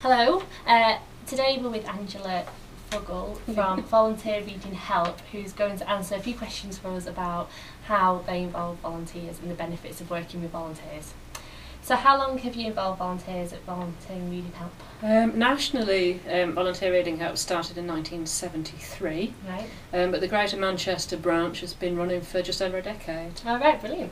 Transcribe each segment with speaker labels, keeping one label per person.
Speaker 1: Hello, today we're with Angela Fuggle from Volunteer Reading Help, who's going to answer a few questions for us about how they involve volunteers and the benefits of working with volunteers. So how long have you involved volunteers at Volunteer Reading Help?
Speaker 2: Nationally, Volunteer Reading Help started in 1973,
Speaker 1: Right.
Speaker 2: but the Greater Manchester branch has been running for just over a decade.
Speaker 1: All right, brilliant.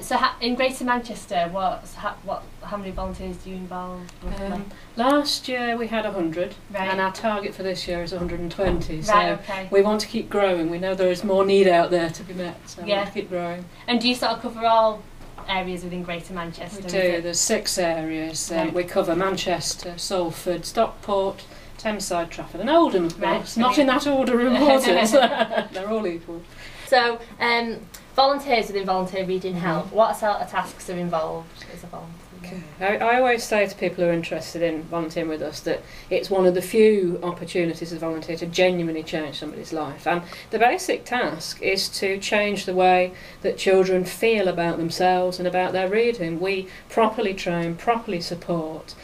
Speaker 1: So in Greater Manchester, how many volunteers do you involve roughly?
Speaker 2: Last year we had 100,
Speaker 1: Right.
Speaker 2: and our target for this year is 120. So
Speaker 1: Right, okay.
Speaker 2: we want to keep growing. We know there is more need out there to be met, so we
Speaker 1: Yeah.
Speaker 2: want to keep growing.
Speaker 1: And do you sort of cover all areas within Greater Manchester?
Speaker 2: We
Speaker 1: is
Speaker 2: do.
Speaker 1: it?
Speaker 2: There's 6 areas.
Speaker 1: Right.
Speaker 2: We cover Manchester, Salford, Stockport, Thameside, Trafford and Oldham, of
Speaker 1: Right,
Speaker 2: course. Not in that order of importance. They're all equal.
Speaker 1: So, volunteers within Volunteer Reading Help, what sort of tasks are involved as a volunteer?
Speaker 2: I always say to people who are interested in volunteering with us that it's one of the few opportunities as a volunteer to genuinely change somebody's life. And the basic task is to change the way that children feel about themselves and about their reading. We properly train, properly support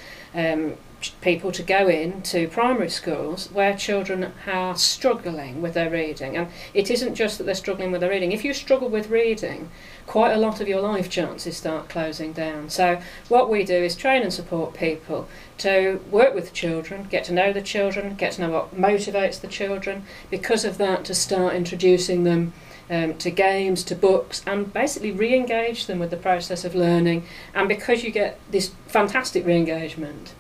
Speaker 2: people to go into primary schools where children are struggling with their reading. And it isn't just that they're struggling with their reading. If you struggle with reading, quite a lot of your life chances start closing down. So what we do is train and support people to work with the children, get to know the children, get to know what motivates the children. Because of that, to start introducing them to games, to books, and basically re-engage them with the process of learning. And because you get this fantastic re-engagement,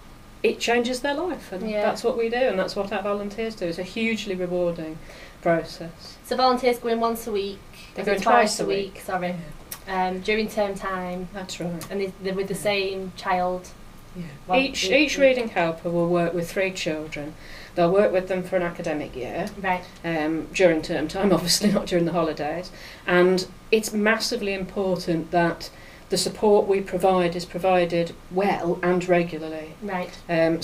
Speaker 2: it changes their life, and that's what we do, and that's what our volunteers do. It's a hugely rewarding process.
Speaker 1: So volunteers go in once a week,
Speaker 2: They go in twice a week.
Speaker 1: Sorry, during term time.
Speaker 2: That's right.
Speaker 1: And they're with the same child.
Speaker 2: Yeah. Each reading helper will work with 3 children. They'll work with them for an academic year,
Speaker 1: right?
Speaker 2: During term time, obviously not during the holidays. And it's massively important that the support we provide is provided well and regularly.
Speaker 1: Right.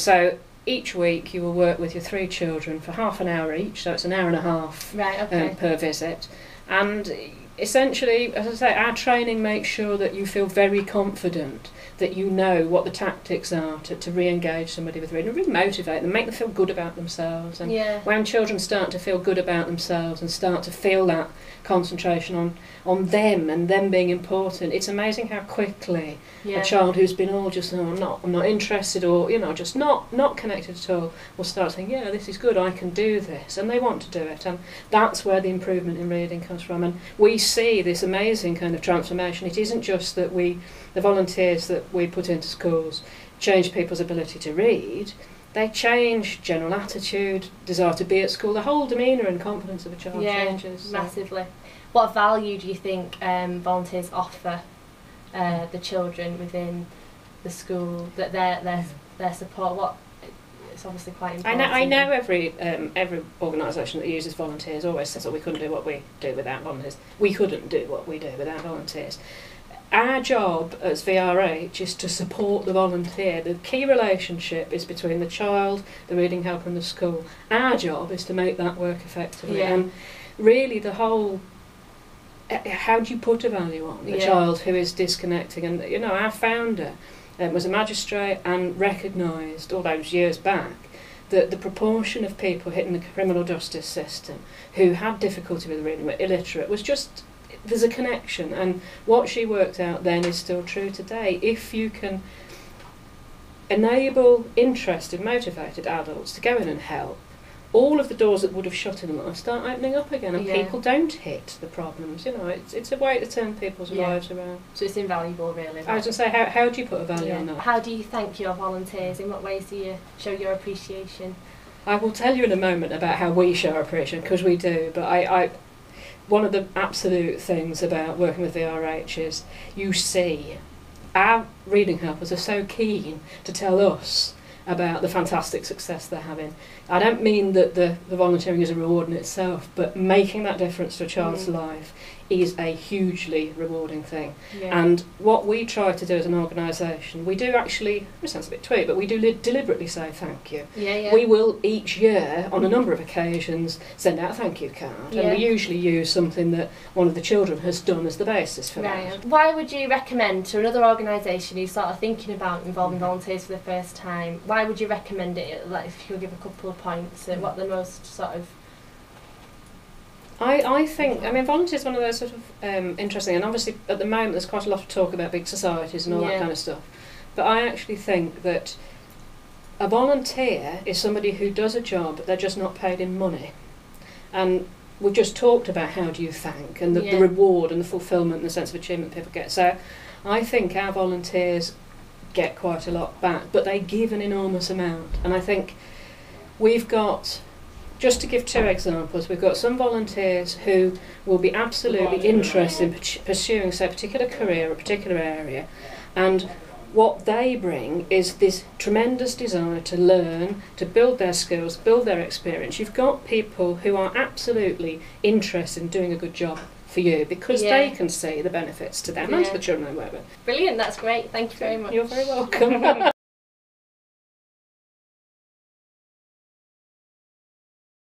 Speaker 2: So each week you will work with your 3 children for half an hour each, so it's an hour and a half per visit. And essentially, as I say, our training makes sure that you feel very confident, that you know what the tactics are to re-engage somebody with reading, really motivate them, make them feel good about themselves. And when children start to feel good about themselves and start to feel that concentration on them and them being important, it's amazing how quickly a child who's been all just, I'm not interested, or just not connected at all, will start saying, yeah, this is good, I can do this, and they want to do it. And that's where the improvement in reading comes from. And we see this amazing kind of transformation. It isn't just that the volunteers that we put into schools change people's ability to read, they change general attitude, desire to be at school, the whole demeanour and confidence of a child changes.
Speaker 1: Massively. What value do you think volunteers offer the children within the school, that their support? It's obviously quite important.
Speaker 2: I know every organisation that uses volunteers always says, we couldn't do what we do without volunteers. We couldn't do what we do without volunteers. Our job as VRH is to support the volunteer. The key relationship is between the child, the reading helper and the school. Our job is to make that work effectively. And really the whole, how do you put a value on a child who is disconnecting? And our founder was a magistrate and recognised all those years back that the proportion of people hitting the criminal justice system who had difficulty with reading, were illiterate, was just, there's a connection. And what she worked out then is still true today. If you can enable interested, motivated adults to go in and help, all of the doors that would have shut in life start opening up again, and people don't hit the problems. It's a way to turn people's lives around.
Speaker 1: So it's invaluable, really.
Speaker 2: I was going to say, how do you put a value on that?
Speaker 1: How do you thank your volunteers? In what ways do you show your appreciation?
Speaker 2: I will tell you in a moment about how we show our appreciation, because we do, but one of the absolute things about working with VRH is you see our reading helpers are so keen to tell us about the fantastic success they're having. I don't mean that the volunteering is a reward in itself, but making that difference to a child's life is a hugely rewarding thing.
Speaker 1: Yeah.
Speaker 2: And what we try to do as an organisation, we do actually, it sounds a bit twee, but we do deliberately say thank you.
Speaker 1: Yeah.
Speaker 2: We will each year, on a number of occasions, send out a thank you card, and we usually use something that one of the children has done as the basis for that.
Speaker 1: Why would you recommend to another organisation who's sort of thinking about involving volunteers for the first time, why would you recommend it? Like, if you could give a couple of points, what the most sort of...
Speaker 2: I think, I mean, volunteers is one of those sort of interesting, and obviously at the moment there's quite a lot of talk about big societies and all that kind of stuff, but I actually think that a volunteer is somebody who does a job but they're just not paid in money. And we've just talked about how do you thank, and the reward and the fulfilment and the sense of achievement people get. So I think our volunteers get quite a lot back, but they give an enormous amount. And I think we've got, just to give two examples, we've got some volunteers who will be absolutely interested in pursuing, say, a particular career or a particular area, and what they bring is this tremendous desire to learn, to build their skills, build their experience. You've got people who are absolutely interested in doing a good job for you because they can see the benefits to them and to the children they work with.
Speaker 1: Brilliant, that's great. Thank you very much.
Speaker 2: You're very welcome.